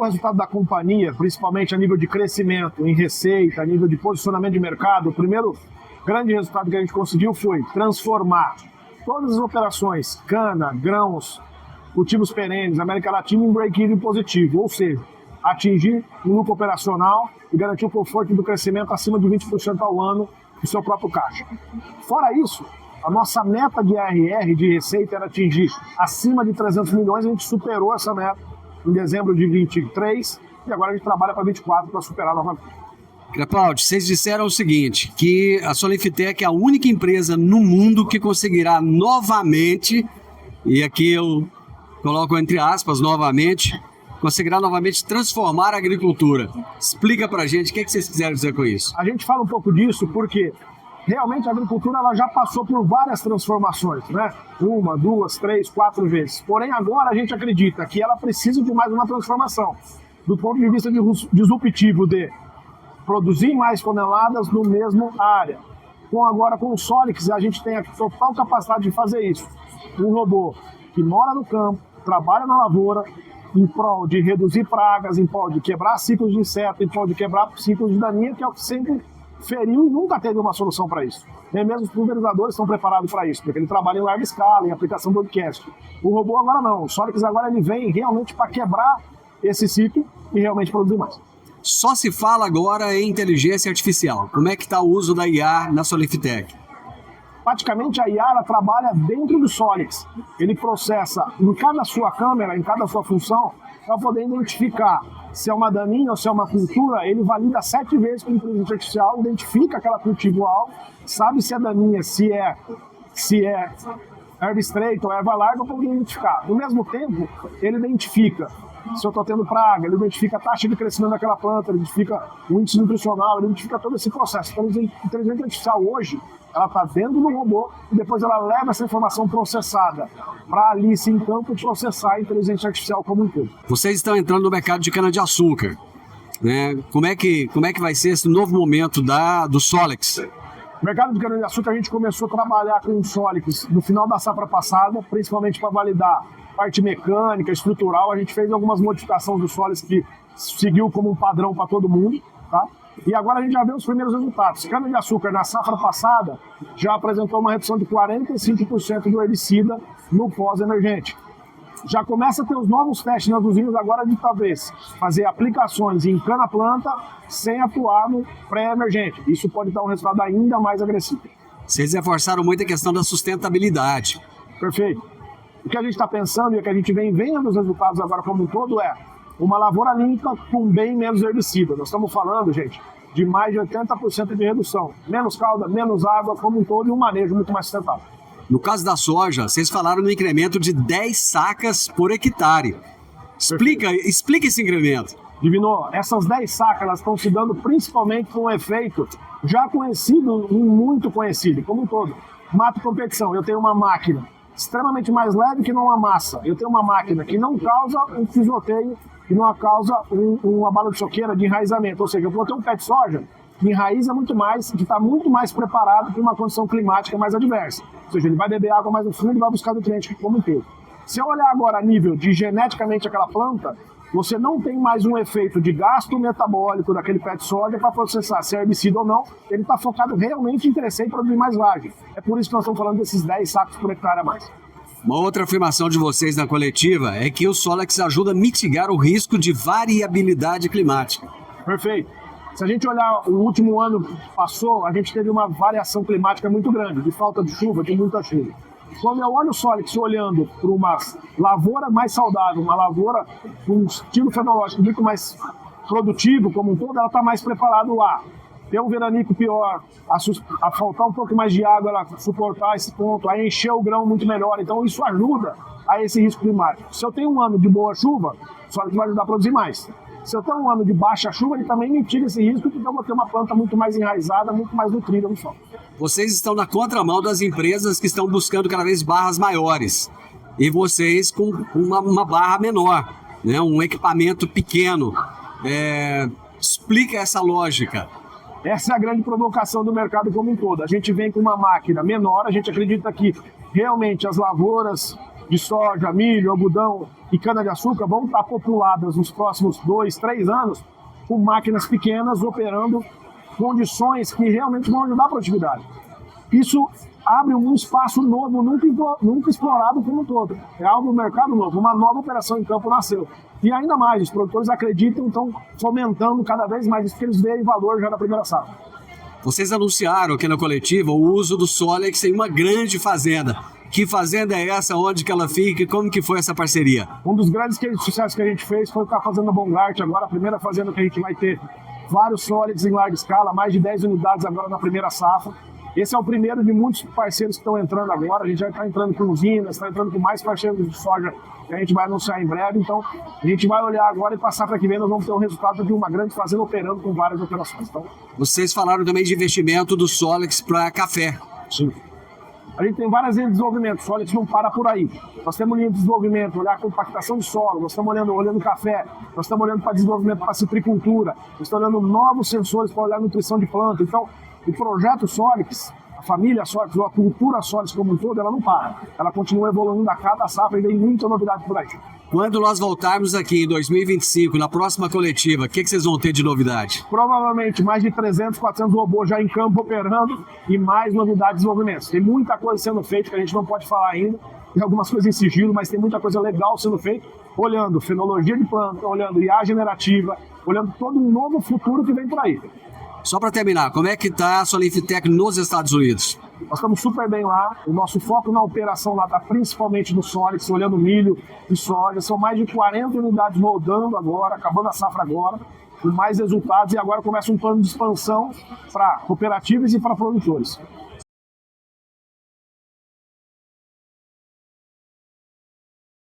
resultado da companhia, principalmente a nível de crescimento, em receita, a nível de posicionamento de mercado, o primeiro grande resultado que a gente conseguiu foi transformar todas as operações, cana, grãos, cultivos perenes, América Latina, em break-even positivo, ou seja, atingir um lucro operacional e garantir o conforto do crescimento acima de 20% ao ano do seu próprio caixa. Fora isso, a nossa meta de ARR, de receita, era atingir acima de 300 milhões, a gente superou essa meta em dezembro de 23 e agora a gente trabalha para 24 para superar novamente. Crepaldi, vocês disseram o seguinte, que a Solifitec é a única empresa no mundo que conseguirá novamente, e aqui eu coloco entre aspas, novamente, conseguirá novamente transformar a agricultura. Explica pra gente o que vocês quiseram dizer com isso. A gente fala um pouco disso porque realmente a agricultura ela já passou por várias transformações, né? 1, 2, 3, 4 vezes. Porém, agora a gente acredita que ela precisa de mais uma transformação. Do ponto de vista disruptivo de produzir mais toneladas no mesmo área. Com o Solix, a gente tem a total capacidade de fazer isso. Um robô que mora no campo, trabalha na lavoura, em prol de reduzir pragas, em prol de quebrar ciclos de inseto, em prol de quebrar ciclos de daninha, que é o que sempre feriu e nunca teve uma solução para isso. Nem mesmo os pulverizadores estão preparados para isso, porque ele trabalha em larga escala, em aplicação broadcast. O robô agora não, o Solix agora ele vem realmente para quebrar esse ciclo e realmente produzir mais. Só se fala agora em inteligência artificial. Como é que está o uso da IA na Solifitec? Praticamente a IA ela trabalha dentro do Solix. Ele processa em cada sua câmera, em cada sua função, para poder identificar se é uma daninha ou se é uma cultura. Ele valida 7 vezes com a inteligência artificial, identifica aquela cultivo-alvo, sabe se é daninha, se é erva estreita ou erva larga, para poder identificar. No mesmo tempo, ele identifica se eu estou tendo praga, ele identifica a taxa de crescimento daquela planta, ele identifica o índice nutricional, ele identifica todo esse processo. Então, a inteligência artificial hoje, ela está dentro do robô e depois ela leva essa informação processada para ali, sim, em campo, processar a inteligência artificial como um todo. Vocês estão entrando no mercado de cana-de-açúcar, né? Como é que vai ser esse novo momento do Solix? O mercado de cana-de-açúcar a gente começou a trabalhar com o Solix no final da safra passada, principalmente para validar parte mecânica, estrutural. A gente fez algumas modificações do Solix que seguiu como um padrão para todo mundo, tá? E agora a gente já vê os primeiros resultados. Cana-de-açúcar na safra passada já apresentou uma redução de 45% do herbicida no pós-emergente. Já começa a ter os novos testes nas usinas agora de talvez fazer aplicações em cana-planta sem atuar no pré-emergente. Isso pode dar um resultado ainda mais agressivo. Vocês reforçaram muito a questão da sustentabilidade. Perfeito. O que a gente está pensando e o que a gente vem vendo os resultados agora como um todo é uma lavoura limpa com bem menos herbicida. Nós estamos falando, gente, de mais de 80% de redução. Menos calda, menos água, como um todo, e um manejo muito mais sustentável. No caso da soja, vocês falaram no incremento de 10 sacas por hectare. Explica esse incremento. Divino, essas 10 sacas elas estão se dando principalmente com um efeito já conhecido e muito conhecido, como um todo. Mato competição, eu tenho uma máquina extremamente mais leve que não amassa. Eu tenho uma máquina que não causa um pisoteio, que não causa um abalo de soqueira, de enraizamento. Ou seja, eu vou ter um pé de soja que enraiza muito mais, que está muito mais preparado para uma condição climática mais adversa. Ou seja, ele vai beber água mais no fundo e vai buscar nutrientes como um todo. Se eu olhar agora a nível de geneticamente aquela planta, você não tem mais um efeito de gasto metabólico daquele pé de soja para processar se é herbicida ou não. Ele está focado realmente em crescer e produzir mais vagem. É por isso que nós estamos falando desses 10 sacos por hectare a mais. Uma outra afirmação de vocês na coletiva é que o Solix ajuda a mitigar o risco de variabilidade climática. Perfeito. Se a gente olhar o último ano que passou, a gente teve uma variação climática muito grande, de falta de chuva, de muita chuva. Quando eu olho o Solix olhando para uma lavoura mais saudável, uma lavoura com um estilo fenológico muito mais produtivo como um todo, ela está mais preparada a ter um veranico pior, a faltar um pouco mais de água, ela suportar esse ponto, a encher o grão muito melhor. Então isso ajuda a esse risco climático. Se eu tenho um ano de boa chuva, o Solix vai ajudar a produzir mais. Se eu tenho um ano de baixa chuva, ele também mitiga esse risco, porque eu vou ter uma planta muito mais enraizada, muito mais nutrida no solo. Vocês estão na contramão das empresas que estão buscando cada vez barras maiores. E vocês com uma barra menor, né? Um equipamento pequeno. Explica essa lógica. Essa é a grande provocação do mercado como um todo. A gente vem com uma máquina menor, a gente acredita que realmente as lavouras de soja, milho, algodão e cana-de-açúcar vão estar populadas nos próximos 2, 3 anos com máquinas pequenas operando condições que realmente vão ajudar a produtividade. Isso abre um espaço novo, nunca explorado como um todo. É algo no mercado novo, uma nova operação em campo nasceu. E ainda mais, os produtores acreditam, estão fomentando cada vez mais isso, porque eles veem valor já na primeira safra. Vocês anunciaram aqui na coletiva o uso do Solex em uma grande fazenda. Que fazenda é essa? Onde que ela fica? E como que foi essa parceria? Um dos grandes sucessos que a gente fez foi com a Fazenda Bongart, agora a primeira fazenda que a gente vai ter vários Solex em larga escala, mais de 10 unidades agora na primeira safra. Esse é o primeiro de muitos parceiros que estão entrando agora. A gente já está entrando com usinas, está entrando com mais parceiros de soja que a gente vai anunciar em breve. Então, a gente vai olhar agora e passar para que vem, nós vamos ter um resultado de uma grande fazenda operando com várias operações. Então, vocês falaram também de investimento do Solex para café. Sim. A gente tem várias linhas de desenvolvimento, o Solex não para por aí. Nós temos linha de desenvolvimento, olhar compactação de solo, nós estamos olhando café, nós estamos olhando para desenvolvimento para citricultura, nós estamos olhando novos sensores para olhar nutrição de planta. Então, o projeto Solex, a família Solex, ou a cultura Solex como um todo, ela não para. Ela continua evoluindo a cada safra e vem muita novidade por aí. Quando nós voltarmos aqui em 2025, na próxima coletiva, o que vocês vão ter de novidade? Provavelmente mais de 300, 400 robôs já em campo operando e mais novidades de desenvolvimento. Tem muita coisa sendo feita que a gente não pode falar ainda, tem algumas coisas em sigilo, mas tem muita coisa legal sendo feita, olhando fenologia de planta, olhando IA generativa, olhando todo um novo futuro que vem por aí. Só para terminar, como é que está a Solifitec nos Estados Unidos? Nós estamos super bem lá, o nosso foco na operação lá está principalmente no Solex, olhando milho e soja, são mais de 40 unidades rodando agora, acabando a safra agora, com mais resultados e agora começa um plano de expansão para cooperativas e para produtores.